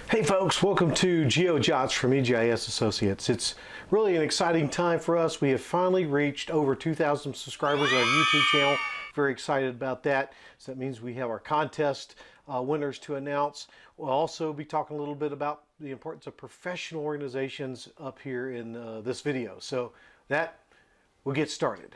Hey folks, welcome to Jots from ArcGIS Associates. It's really an exciting time for us. We have finally reached over 2,000 subscribers on our YouTube channel. Very excited about that. So that means we have our contest winners to announce. We'll also be talking a little bit about the importance of professional organizations up here in this video. So we'll get started.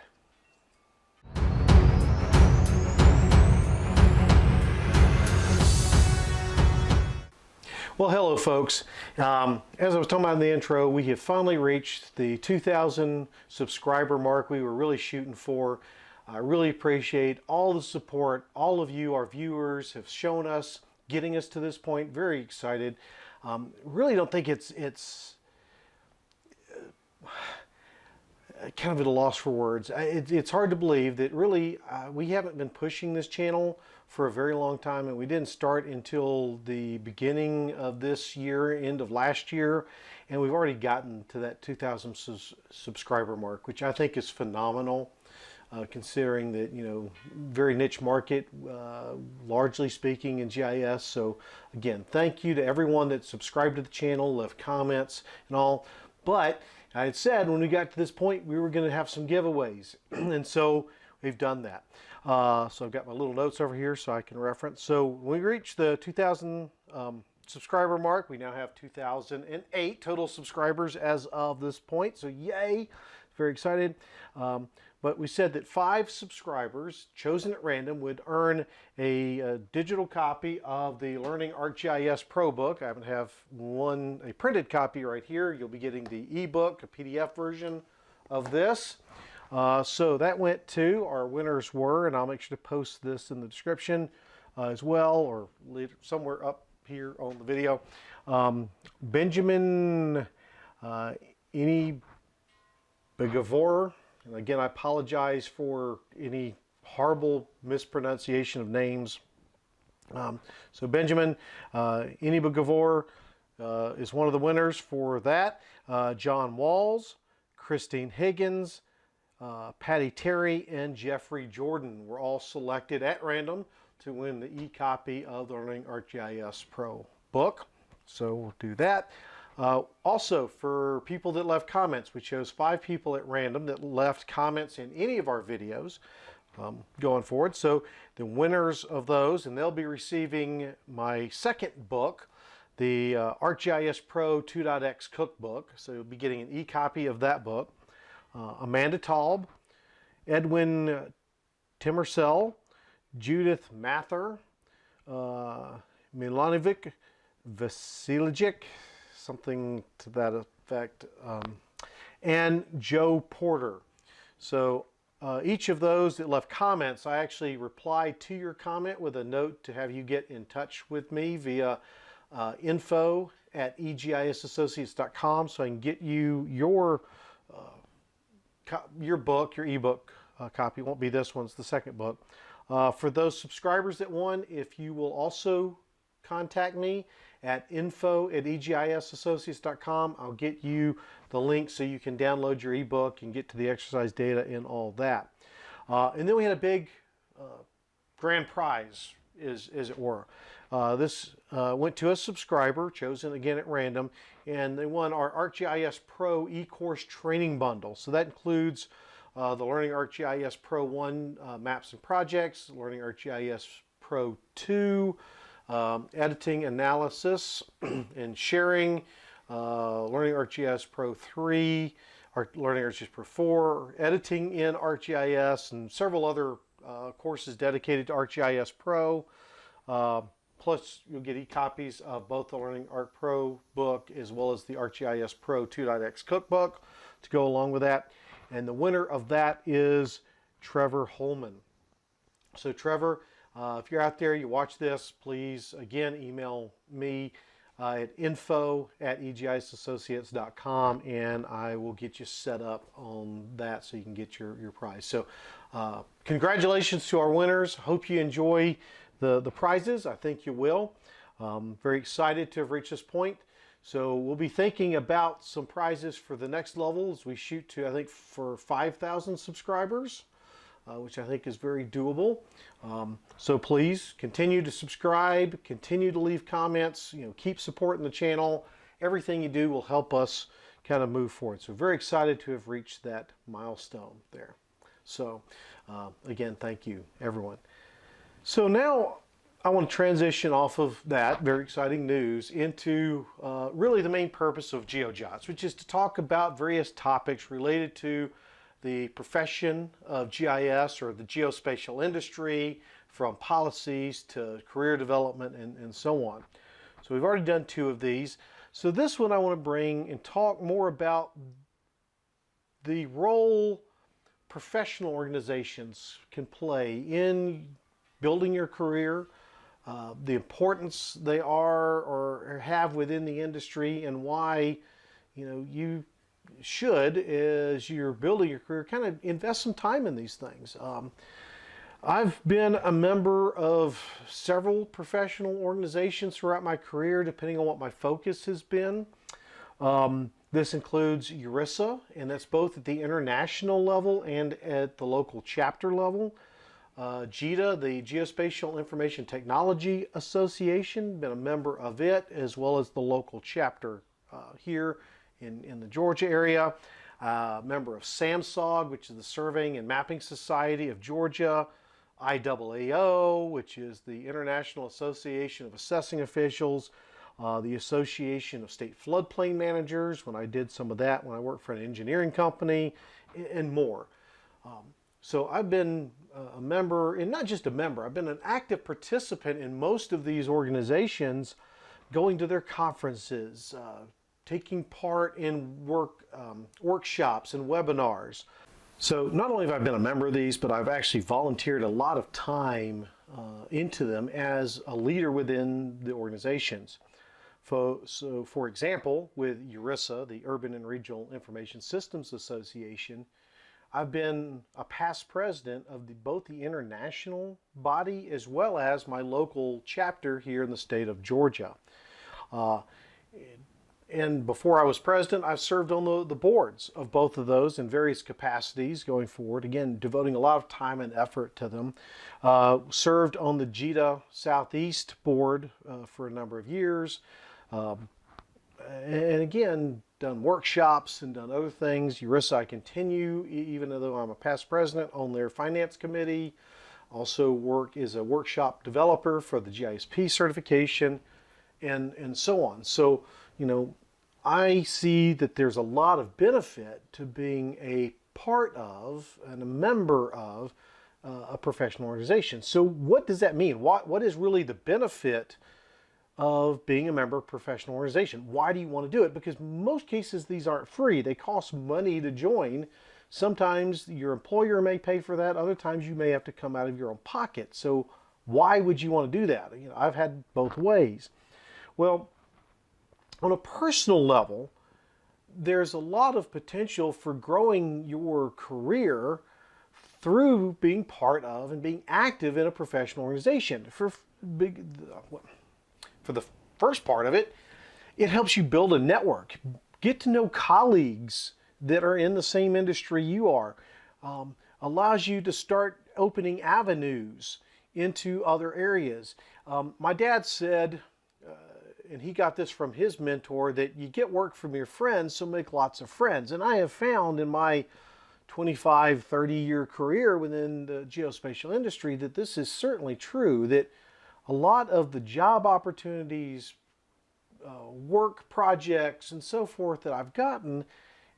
Well, hello folks. As I was talking about in the intro, we have finally reached the 2,000 subscriber mark we were really shooting for. I really appreciate all the support all of you, our viewers, have shown us, getting us to this point. Very excited. Really don't think it's kind of at a loss for words. It's hard to believe that really we haven't been pushing this channel for a very long time, and we didn't start until the beginning of this year, end of last year, and we've already gotten to that 2,000 subscriber mark, which I think is phenomenal, considering that, you know, very niche market, largely speaking, in GIS. So again, thank you to everyone that subscribed to the channel, left comments and all. But I had said when we got to this point we were going to have some giveaways, and so we've done that. So I've got my little notes over here so I can reference. So when we reached the 2,000 subscriber mark, we now have 2,008 total subscribers as of this point. So yay, very excited. But we said that 5 subscribers chosen at random would earn a digital copy of the Learning ArcGIS Pro book. I happen to have a printed copy right here. You'll be getting the ebook, a PDF version of this. So that went to, our winners were, and I'll make sure to post this in the description as well, or somewhere up here on the video. Benjamin Anyigbavor, and again I apologize for any horrible mispronunciation of names. So Benjamin Anyigbavor is one of the winners for that. John Walls, Kristin Higgins, Patty Terry, and Jeffrey Jordan were all selected at random to win the e-copy of the Learning ArcGIS Pro book. So we'll do that. Also, for people that left comments, we chose 5 people at random that left comments in any of our videos going forward. So the winners of those, and they'll be receiving my second book, the ArcGIS Pro 2.x cookbook. So you'll be getting an e-copy of that book. Amanda Taub, Edwin Timarsel, Judith Mather, Milivoj Vasligevic, something to that effect, and Joe Porter. So each of those that left comments, I actually replied to your comment with a note to have you get in touch with me via info@arcgisassociates.com, so I can get you your book, your ebook copy. It won't be this one, it's the second book. For those subscribers that won, if you will also contact me at info@arcgisassociates.com, I'll get you the link so you can download your ebook and get to the exercise data and all that. And then we had a big grand prize, as it were. This went to a subscriber, chosen again at random, and they won our ArcGIS Pro e-course training bundle. So that includes the Learning ArcGIS Pro 1 Maps and Projects, Learning ArcGIS Pro 2 Editing, Analysis, and Sharing, Learning ArcGIS Pro 3, Learning ArcGIS Pro 4, Editing in ArcGIS, and several other courses dedicated to ArcGIS Pro. Plus, you'll get e-copies of both the Learning Arc Pro book as well as the ArcGIS Pro 2.x cookbook to go along with that. And the winner of that is Trevor Holman. So Trevor, if you're out there, you watch this, please, again, email me at info@arcgisassociates.com, and I will get you set up on that so you can get your prize. So congratulations to our winners. Hope you enjoy the prizes. I think you will. Very excited to have reached this point. So we'll be thinking about some prizes for the next level as we shoot to, I think, for 5,000 subscribers. which I think is very doable. So please continue to subscribe, continue to leave comments, keep supporting the channel. Everything you do will help us kind of move forward. So very excited to have reached that milestone there. So again, thank you, everyone. So now I want to transition off of that very exciting news into really the main purpose of GeoJots, which is to talk about various topics related to the profession of GIS or the geospatial industry, from policies to career development and so on. So we've already done 2 of these. So this one I want to bring and talk more about the role professional organizations can play in building your career, the importance they are or have within the industry, and why you should, as you're building your career, kind of invest some time in these things. I've been a member of several professional organizations throughout my career, depending on what my focus has been. This includes ERISA, and that's both at the international level and at the local chapter level. GITA, the Geospatial Information Technology Association, been a member of it, as well as the local chapter here in the Georgia area. Member of SAMSOG, which is the Surveying and Mapping Society of Georgia. IAAO, which is the International Association of Assessing Officials. The Association of State Floodplain Managers, when I did some of that when I worked for an engineering company, and more. So I've been a member, and not just a member, I've been an active participant in most of these organizations, going to their conferences, taking part in workshops and webinars. So not only have I been a member of these, but I've actually volunteered a lot of time into them as a leader within the organizations. So for example, with ERISA, the Urban and Regional Information Systems Association, I've been a past president of both the international body as well as my local chapter here in the state of Georgia. And before I was president, I've served on the boards of both of those in various capacities going forward, again, devoting a lot of time and effort to them. Served on the GITA Southeast board for a number of years. And again, done workshops and done other things. ERISA, I continue, even though I'm a past president, on their finance committee. Also work as a workshop developer for the GISP certification, and so on. So, I see that there's a lot of benefit to being a part of and a member of a professional organization. So what does that mean? What is really the benefit of being a member of a professional organization? Why do you want to do it? Because in most cases these aren't free. They cost money to join. Sometimes your employer may pay for that. Other times you may have to come out of your own pocket. So why would you want to do that? I've had both ways. Well, on a personal level, there's a lot of potential for growing your career through being part of and being active in a professional organization. For the first part of it, it helps you build a network, get to know colleagues that are in the same industry you are, allows you to start opening avenues into other areas. My dad said, and he got this from his mentor, that you get work from your friends, so make lots of friends. And I have found in my 25, 30-year career within the geospatial industry that this is certainly true, that a lot of the job opportunities, work projects, and so forth that I've gotten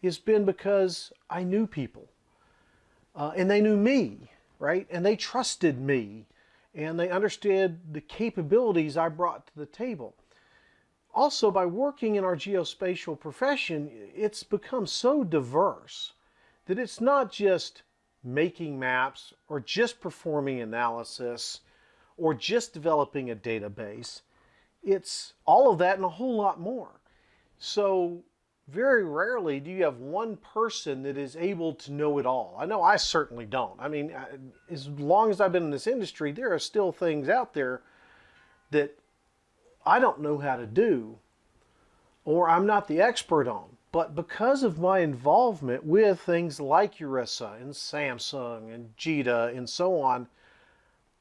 has been because I knew people. And they knew me, right? And they trusted me. And they understood the capabilities I brought to the table. Also, by working in our geospatial profession, it's become so diverse that it's not just making maps or just performing analysis or just developing a database. It's all of that and a whole lot more. So very rarely do you have one person that is able to know it all. I know I certainly don't. I mean, as long as I've been in this industry, there are still things out there that I don't know how to do, or I'm not the expert on. But because of my involvement with things like Urissa and Samsung and Jita and so on,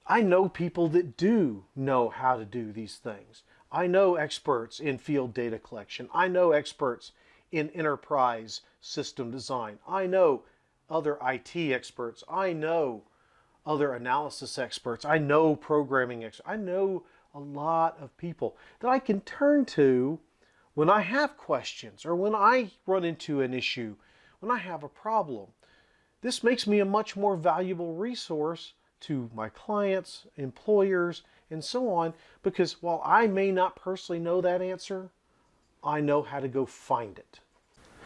I know people that do know how to do these things. I know experts in field data collection. I know experts in enterprise system design. I know other IT experts. I know other analysis experts. I know programming experts. I know a lot of people that I can turn to when I have questions or when I run into an issue, when I have a problem. This makes me a much more valuable resource to my clients, employers, and so on, because while I may not personally know that answer, I know how to go find it.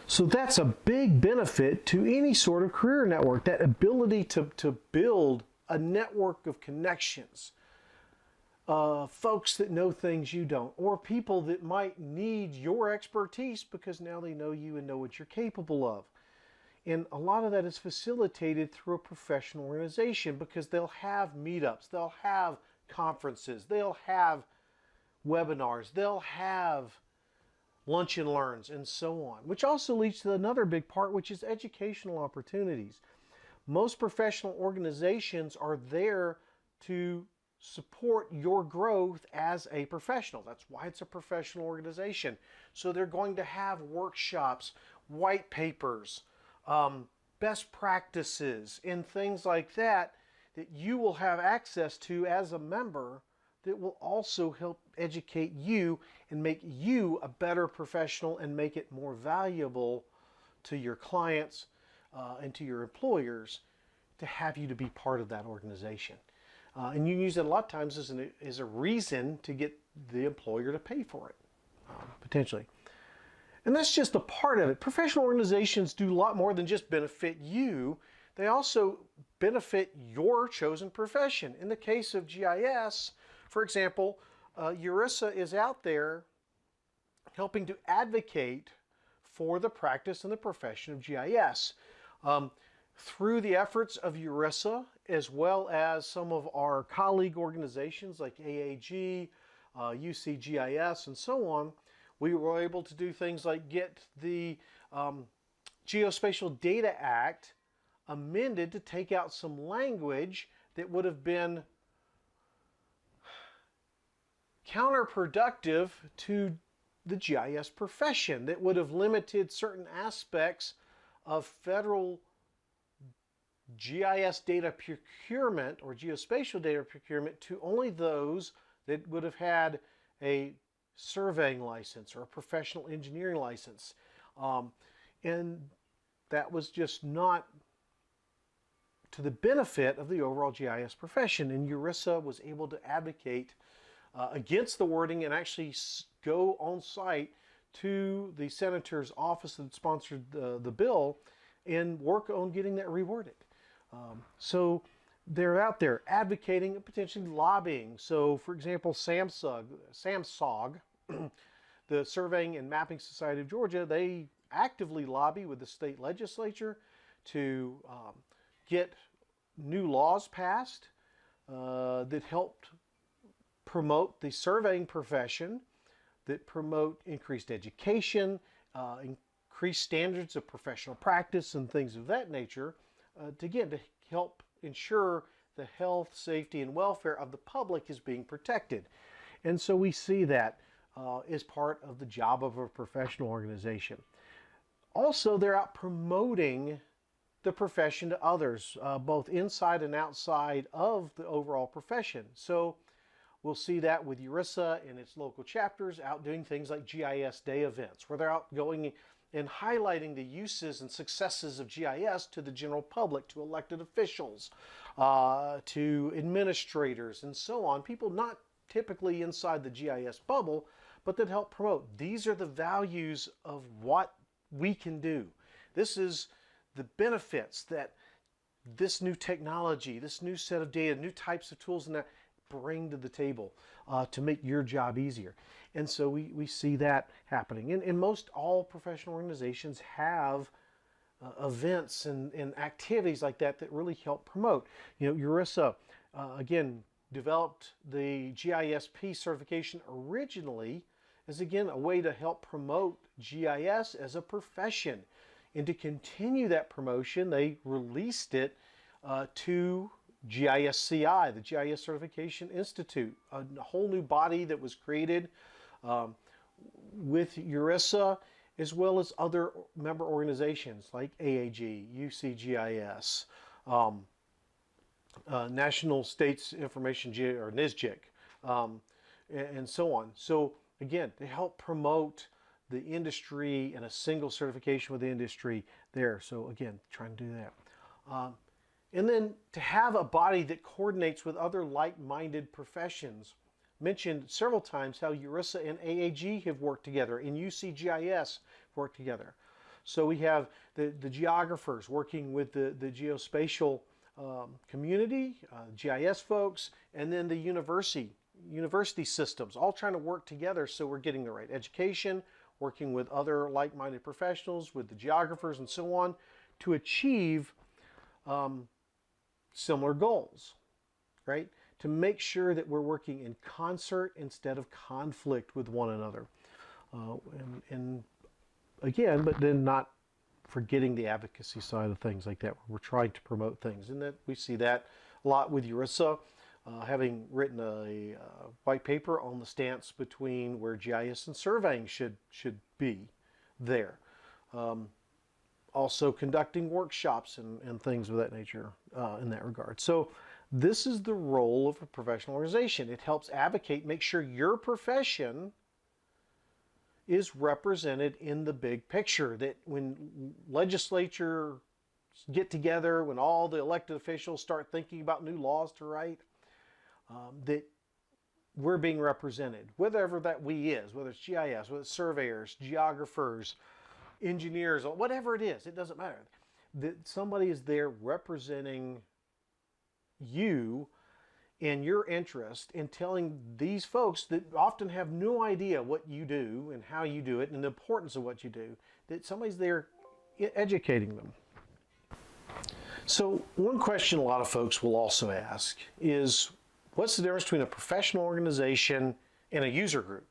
So that's a big benefit to any sort of career network, that ability to build a network of connections, folks that know things you don't, or people that might need your expertise because now they know you and know what you're capable of. And a lot of that is facilitated through a professional organization because they'll have meetups, they'll have conferences, they'll have webinars, they'll have lunch and learns, and so on, which also leads to another big part, which is educational opportunities. Most professional organizations are there to support your growth as a professional. That's why it's a professional organization. So they're going to have workshops, white papers, best practices, and things like that that you will have access to as a member that will also help educate you and make you a better professional and make it more valuable to your clients and to your employers to have you to be part of that organization. And you use it a lot of times as a reason to get the employer to pay for it, potentially. And that's just a part of it. Professional organizations do a lot more than just benefit you. They also benefit your chosen profession. In the case of GIS, for example, Urissa is out there helping to advocate for the practice and the profession of GIS. Through the efforts of Urissa, as well as some of our colleague organizations like AAG, UCGIS, and so on, we were able to do things like get the Geospatial Data Act amended to take out some language that would have been counterproductive to the GIS profession, that would have limited certain aspects of federal GIS data procurement or geospatial data procurement to only those that would have had a surveying license or a professional engineering license. And that was just not to the benefit of the overall GIS profession. And Urissa was able to advocate against the wording and actually go on site to the senator's office that sponsored the bill and work on getting that reworded. So they're out there advocating and potentially lobbying. So, for example, SAMSOG, the Surveying and Mapping Society of Georgia, they actively lobby with the state legislature to get new laws passed that helped promote the surveying profession, that promote increased education, increased standards of professional practice and things of that nature, to help ensure the health, safety, and welfare of the public is being protected. And so we see that as part of the job of a professional organization. Also, they're out promoting the profession to others, both inside and outside of the overall profession. So we'll see that with Urissa and its local chapters out doing things like GIS Day events, where they're out going and highlighting the uses and successes of GIS to the general public, to elected officials, to administrators, and so on. People not typically inside the GIS bubble, but that help promote. These are the values of what we can do. This is the benefits that this new technology, this new set of data, new types of tools and that bring to the table to make your job easier. And so we see that happening. And most all professional organizations have events and activities like that that really help promote. You know, Urissa, again, developed the GISP certification originally as again a way to help promote GIS as a profession. And to continue that promotion, they released it to GISCI, the GIS Certification Institute, a whole new body that was created with ERISA, as well as other member organizations like AAG, UCGIS, National States Information, or NSGIC, and so on. So again, to help promote the industry and a single certification with the industry there. So again, trying to do that. And then to have a body that coordinates with other like-minded professions. Mentioned several times how ERISA and AAG have worked together, and UCGIS worked together. So we have the geographers working with the geospatial community, GIS folks, and then the university systems, all trying to work together so we're getting the right education, working with other like-minded professionals, with the geographers and so on, to achieve similar goals, right? To make sure that we're working in concert instead of conflict with one another. And again, but then not forgetting the advocacy side of things like that, where we're trying to promote things. And that we see that a lot with ERISA, having written a white paper on the stance between where GIS and surveying should be there. Also conducting workshops and things of that nature in that regard. So this is the role of a professional organization. It helps advocate, make sure your profession is represented in the big picture, that when legislature get together, when all the elected officials start thinking about new laws to write, that we're being represented, whatever that we is, whether it's GIS, whether it's surveyors, geographers, engineers, whatever it is, it doesn't matter. That somebody is there representing you and your interest in telling these folks that often have no idea what you do and how you do it and the importance of what you do, that somebody's there educating them. So one question a lot of folks will also ask is, what's the difference between a professional organization and a user group?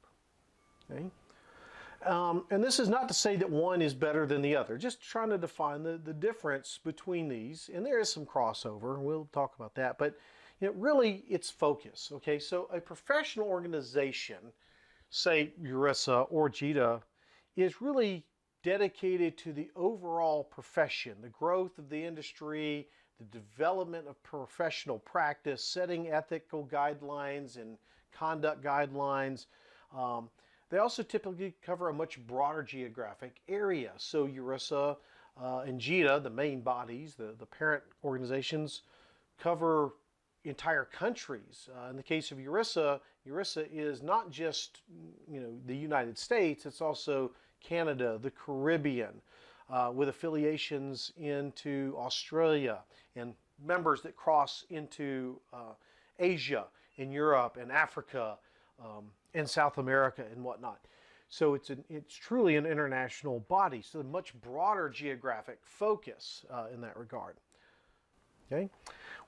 Okay? And this is not to say that one is better than the other, just trying to define the difference between these. And there is some crossover, we'll talk about that, but really it's focus. Okay, so a professional organization, say ERISA or GITA, is really dedicated to the overall profession, the growth of the industry, the development of professional practice, setting ethical guidelines and conduct guidelines. They also typically cover a much broader geographic area. So ERISA and GITA, the main bodies, the parent organizations, cover entire countries. In the case of ERISA, ERISA is not just the United States, it's also Canada, the Caribbean, with affiliations into Australia and members that cross into Asia and Europe and Africa and South America and whatnot. So it's truly an international body, so a much broader geographic focus in that regard. Okay?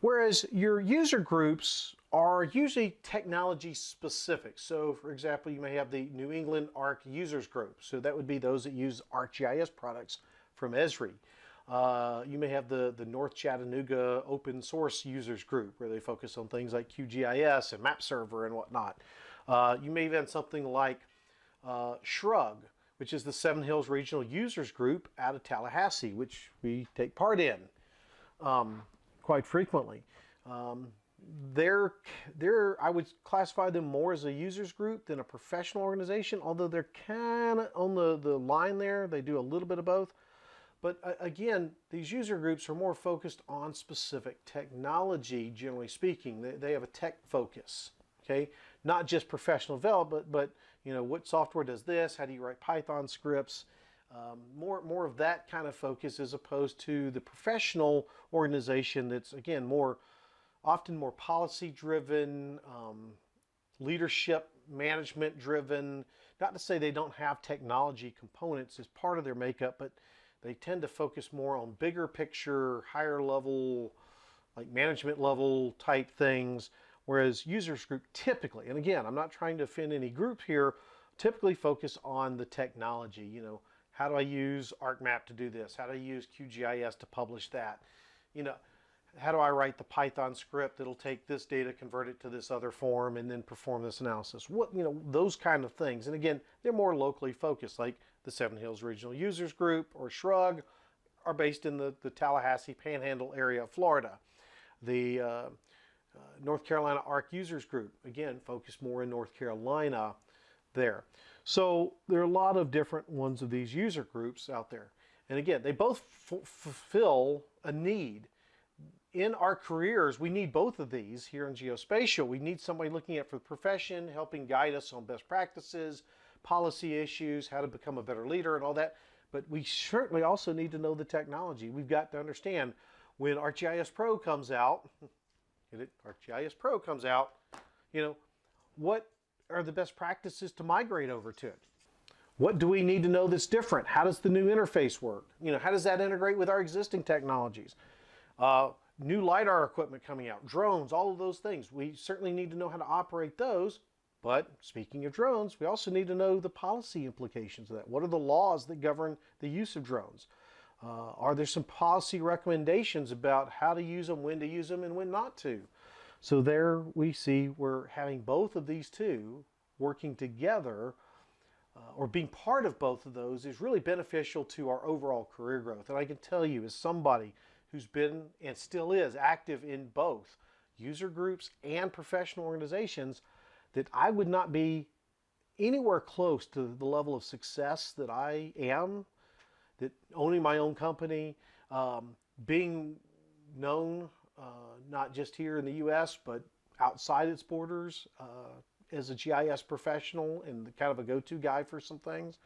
Whereas your user groups are usually technology specific. So for example, you may have the New England ARC users group. So that would be those that use ArcGIS products from Esri. You may have the North Chattanooga open source users group where they focus on things like QGIS and MapServer and whatnot. You may even have something like Shrug, which is the Seven Hills Regional Users Group out of Tallahassee, which we take part in quite frequently. I would classify them more as a users group than a professional organization, although they're kind of on the line there. They do a little bit of both. But again, these user groups are more focused on specific technology, generally speaking. They have a tech focus, okay? Not just professional development, but what software does this? How do you write Python scripts? More of that kind of focus as opposed to the professional organization that's, again, often more policy driven, leadership management driven. Not to say they don't have technology components as part of their makeup, but they tend to focus more on bigger picture, higher level, like management level type things. Whereas users group typically, and again, I'm not trying to offend any group here, typically focus on the technology. You know, how do I use ArcMap to do this? How do I use QGIS to publish that? You know, how do I write the Python script that'll take this data, convert it to this other form, and then perform this analysis? What, you know, those kind of things. And again, they're more locally focused, like the Seven Hills Regional Users Group or SHRUG are based in the Tallahassee Panhandle area of Florida. The North Carolina ARC Users Group, again, focused more in North Carolina there. So there are a lot of different ones of these user groups out there. And again, they both fulfill a need. In our careers, we need both of these here in geospatial. We need somebody looking at for the profession, helping guide us on best practices, policy issues, how to become a better leader and all that. But we certainly also need to know the technology. We've got to understand when ArcGIS Pro comes out, ArcGIS Pro comes out, you know, what are the best practices to migrate over to it? What do we need to know that's different? How does the new interface work? You know, how does that integrate with our existing technologies? New LiDAR equipment coming out, drones, all of those things. We certainly need to know how to operate those. But speaking of drones, we also need to know the policy implications of that. What are the laws that govern the use of drones? Are there some policy recommendations about how to use them, when to use them, and when not to? So there we see we're having both of these two working together, or being part of both of those is really beneficial to our overall career growth. And I can tell you, as somebody who's been and still is active in both user groups and professional organizations, that I would not be anywhere close to the level of success that I am, that owning my own company, being known not just here in the US, but outside its borders as a GIS professional and kind of a go-to guy for some things,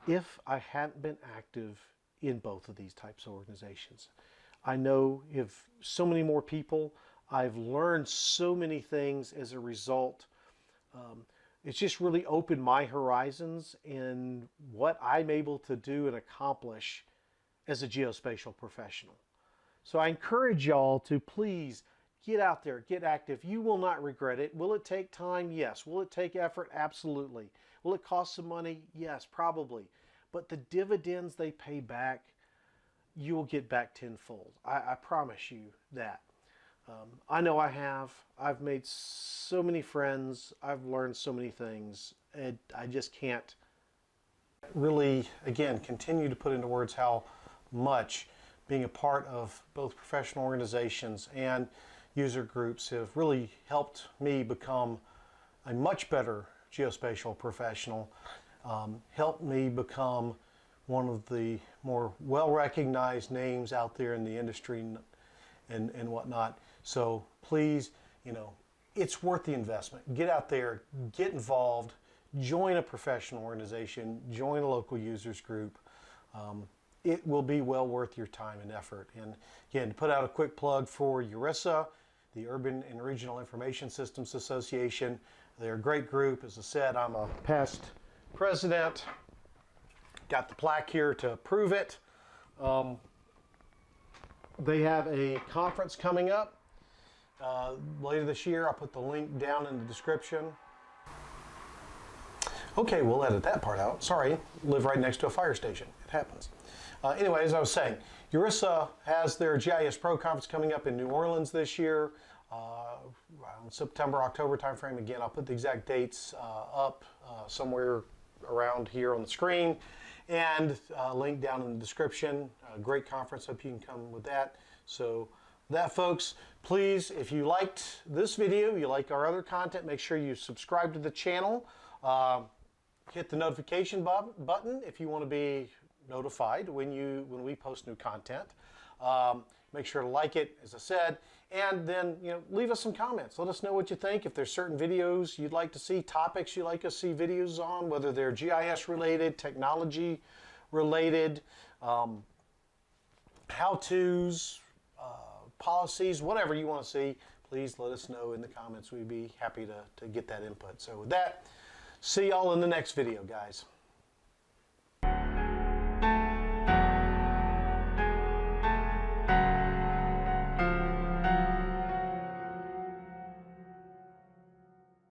if I hadn't been active in both of these types of organizations. I know if so many more people, I've learned so many things as a result. It's just really opened my horizons in what I'm able to do and accomplish as a geospatial professional. So I encourage y'all to please get out there, get active. You will not regret it. Will it take time? Yes. Will it take effort? Absolutely. Will it cost some money? Yes, probably. But the dividends they pay back, you will get back tenfold. I promise you that. I know I have. I've made so many friends. I've learned so many things. I just can't really, again, continue to put into words how much being a part of both professional organizations and user groups have really helped me become a much better geospatial professional, helped me become one of the more well-recognized names out there in the industry and whatnot. So please, you know, it's worth the investment. Get out there, get involved, join a professional organization, join a local users group. It will be well worth your time and effort. And again, to put out a quick plug for URISA, the Urban and Regional Information Systems Association. They're a great group. As I said, I'm a past president. Got the plaque here to prove it. They have a conference coming up later this year. I'll put the link down in the description. Okay, we'll edit that part out. Sorry, live right next to a fire station. It happens. Anyway, as I was saying, URISA has their GIS Pro conference coming up in New Orleans this year. September, October timeframe. Again, I'll put the exact dates up somewhere around here on the screen, and link down in the description. Great conference. Hope you can come with that. So that, folks, please, if you liked this video, you like our other content, make sure you subscribe to the channel. Hit the notification button if you want to be notified when we post new content. Make sure to like it, as I said, and then, you know, leave us some comments. Let us know what you think. If there's certain videos you'd like to see, topics you'd like us to see videos on, whether they're GIS related, technology related, how-tos, policies, whatever you want to see, please let us know in the comments. We'd be happy to get that input. So with that, see y'all in the next video, guys.